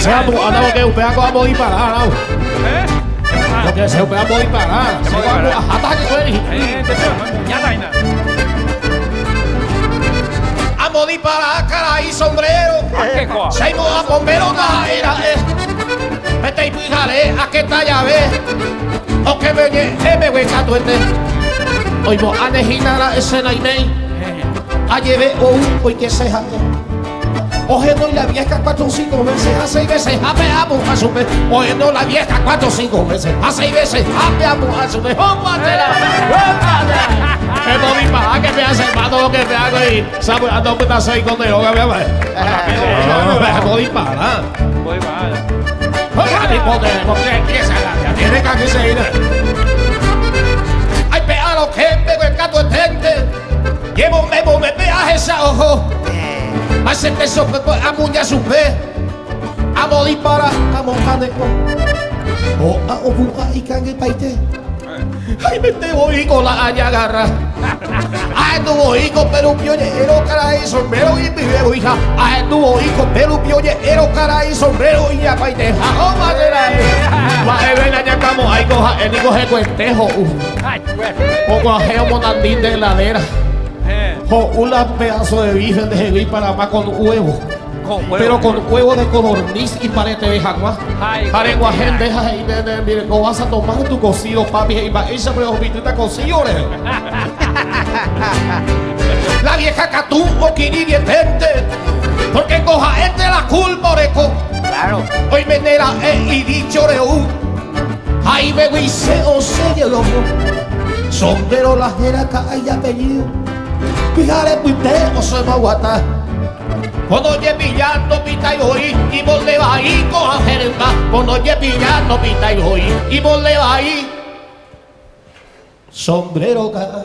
sea tu anda porque usted acaba de disparar. Porque se puede disparar. Se va a ataque güey. Amo disparar cara y sombrero. Se iba a bombero era vete y fíjale a qué talla ves. O que me hueca tu hoy vos anejina la escena y me a lleve hoy que se jale. Oye no la vieja 4 o 5 veces, a 6 veces, a peamos a su vez. Oye no la vieja 4 o 5 veces, a 6 veces, a peamos a su vez. ¡Ómatela! Me voy para que me hace todo lo que me hago y sabe a dónde está 6 con droga, me voy. Voy para. Voy para. Oiga, ni porque quiesa la tiene que se ir. Ay, pea lo que pego el gato etente. Llevo me pea esa ojo. Hace peso a muña su pe. A body para camoncaneco. O a obuca y cangue paite. Ay, me te voy con la añagarra. Ay, tu voy con pelupioñero, cara y sombrero y video, hija. Ay, tu voy con pelupioñero, cara y sombrero y ya paite. ¡Oh, madera! Va a ver la ñacamo, ay, coja, el hijo de cuentejo. O guajeo monandín de heladera. O un pedazo de bife de jeví para más con huevo. Pero con huevo de codorniz y palete de jaguar. Arengua gente, ahí, mire, no vas a tomar tu cocido, papi. Y va esa preocupación cocido, la vieja catú o quinivietente. Porque coja este la culpa, oreco. Claro. Hoy menera y dicho reu. Ahí me hice o se llevó. Sombrero la jeraca y apellido. Fíjale, pues o se va a aguantar. Cuando oye pillando pita y oí y vos le va ahí con a jeremba. Cuando oye pillando pita y oí y vos le va ahí. Sombrero cara.